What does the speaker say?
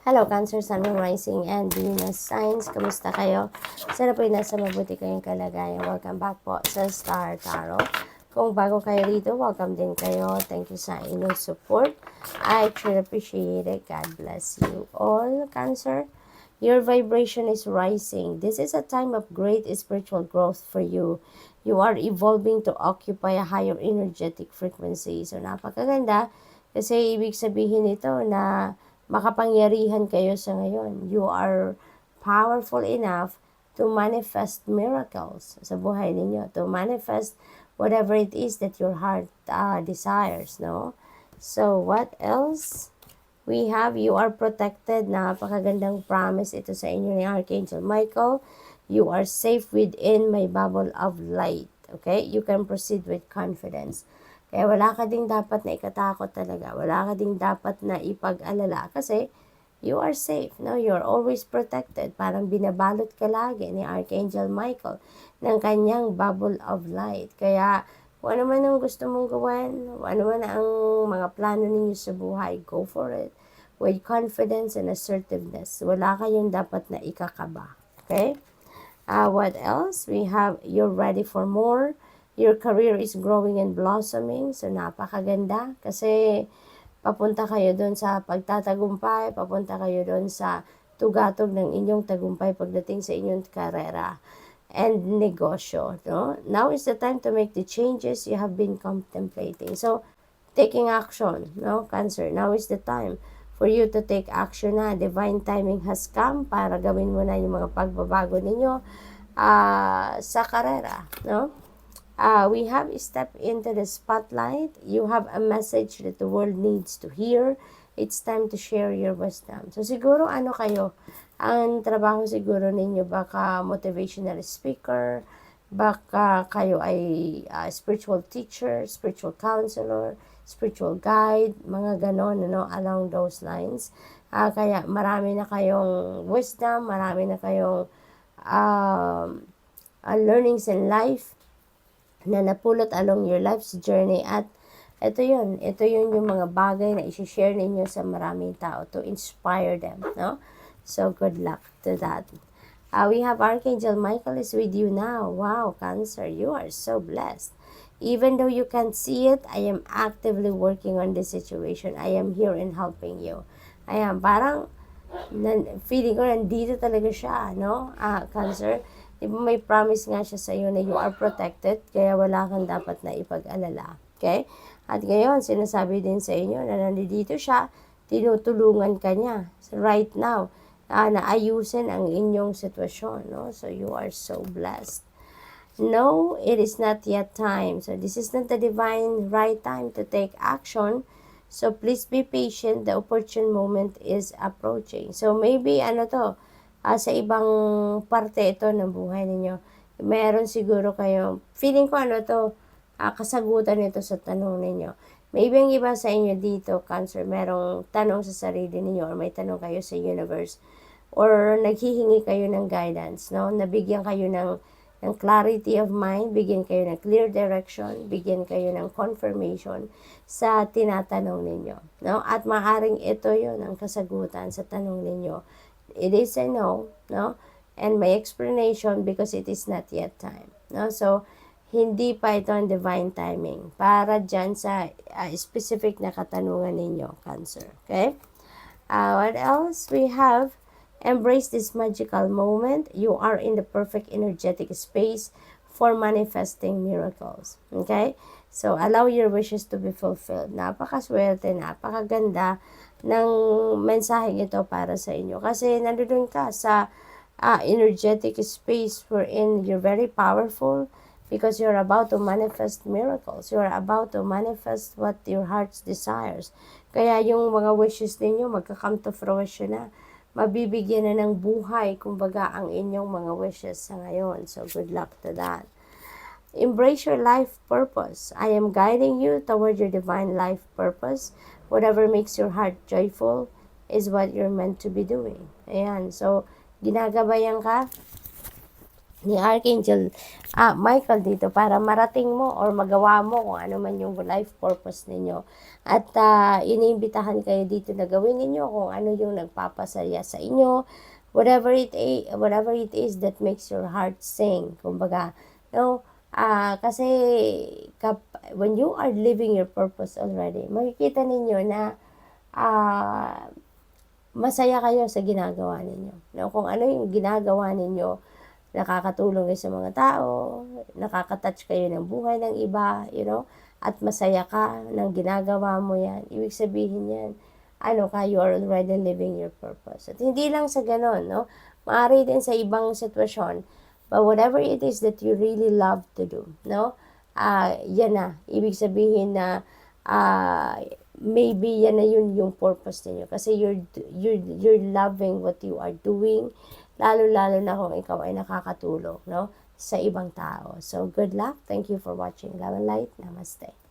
Hello, Cancer, Sun, Moon, Rising, and Venus signs. Kamusta kayo? Sana po nasa mabuti kayong kalagayan. Welcome back po sa Star Tarot. Kung bago kayo rito, welcome din kayo. Thank you sa inyong support. I truly appreciate it. God bless you all, Cancer. Your vibration is rising. This is a time of great spiritual growth for you. You are evolving to occupy a higher energetic frequency. So, napakaganda kasi ibig sabihin nito na makapangyarihan kayo sa ngayon. You are powerful enough to manifest miracles sa buhay ninyo, to manifest whatever it is that your heart desires, no? So, what else? We have, you are protected. Napakagandang promise ito sa inyo ni Archangel Michael. You are safe within my bubble of light. Okay? You can proceed with confidence. Kaya wala ka ding dapat na ikatakot talaga. Wala ka ding dapat na ipag-alala kasi you are safe. No? You are always protected. Parang binabalot ka lagi ni Archangel Michael ng kanyang bubble of light. Kaya kung ano man ang gusto mong gawin, ano man ang mga plano ninyo sa buhay, go for it. With confidence and assertiveness. Wala kayong dapat na ikakaba. Okay? What else? We have, you're ready for more. Your career is growing and blossoming. So, napakaganda. Kasi, papunta kayo doon sa pagtatagumpay. Papunta kayo doon sa tugatog ng inyong tagumpay pagdating sa inyong karera and negosyo. No? Now is the time to make the changes you have been contemplating. So, taking action, no, Cancer. Now is the time for you to take action na. Divine timing has come para gawin mo na yung mga pagbabago ninyo sa karera, no? We have stepped into the spotlight. You have a message that the world needs to hear. It's time to share your wisdom. So, siguro ano kayo, ang trabaho siguro ninyo, baka motivational speaker, baka kayo ay spiritual teacher, spiritual counselor, spiritual guide, mga ganon, ano, along those lines. Kaya marami na kayong wisdom, marami na kayong learnings in life na napulot along your life's journey, at ito yun yung mga bagay na isi-share ninyo sa maraming tao to inspire them, no? So, good luck to that. We have Archangel Michael is with you now. Wow, Cancer, you are so blessed. Even though you can't see it, I am actively working on this situation. I am here and helping you. Ayan, parang feeling ko nandito talaga siya, no? Cancer. Diba may promise nga siya sa iyo na you are protected, kaya wala kang dapat na ipag-alala. Okay? At ngayon, sinasabi din sa inyo na nandito siya, tinutulungan ka niya right now na ayusin ang inyong sitwasyon. No? So, you are so blessed. No, it is not yet time. So, this is not the divine right time to take action. So, please be patient. The opportune moment is approaching. So, maybe, sa ibang parte ito ng buhay ninyo, meron siguro kayo, feeling ko kasagutan nito sa tanong ninyo. Maybe ang iba sa inyo dito, Cancer, merong tanong sa sarili ninyo or may tanong kayo sa universe or naghihingi kayo ng guidance, no? Nabigyan kayo ng clarity of mind, bigyan kayo ng clear direction, bigyan kayo ng confirmation sa tinatanong ninyo, no? At maaaring ito yun ang kasagutan sa tanong ninyo. It is a no, no? And my explanation, because it is not yet time, no? So, hindi pa ito ang divine timing para dyan sa specific na katanungan ninyo, Cancer. Okay? What else? We have embrace this magical moment. You are in the perfect energetic space for manifesting miracles. Okay? So, allow your wishes to be fulfilled. Napakaswerte, napakaganda ng mensaheng ito para sa inyo. Kasi nandun ka sa energetic space wherein you're very powerful because you're about to manifest miracles. You're about to manifest what your heart desires. Kaya yung mga wishes ninyo magka-come to fruition na. Mabibigyan na ng buhay, kumbaga, ang inyong mga wishes sa ngayon. So, good luck to that. Embrace your life purpose. I am guiding you toward your divine life purpose. Whatever makes your heart joyful is what you're meant to be doing. Ayan. So, ginagabayan ka ni Archangel Michael dito para marating mo or magawa mo kung ano man yung life purpose ninyo. At iniimbitahan kayo dito na gawin ninyo kung ano yung nagpapasaya sa inyo, whatever it is that makes your heart sing. Kumbaga, no? Kasi when you are living your purpose already, makikita ninyo na masaya kayo sa ginagawa ninyo. No? Kung ano yung ginagawa ninyo, nakakatulong kayo sa mga tao, nakakatouch kayo ng buhay ng iba, at masaya ka ng ginagawa mo yan. Ibig sabihin yan, you are already living your purpose. At hindi lang sa ganon, no? Maaari din sa ibang sitwasyon, but whatever it is that you really love to do, no? Yan na. Ibig sabihin na, maybe yan na yun yung purpose niyo kasi you're loving what you are doing, lalo na kung ikaw ay nakakatulong, no, sa ibang tao. So good luck. Thank you for watching. Love and light. Namaste.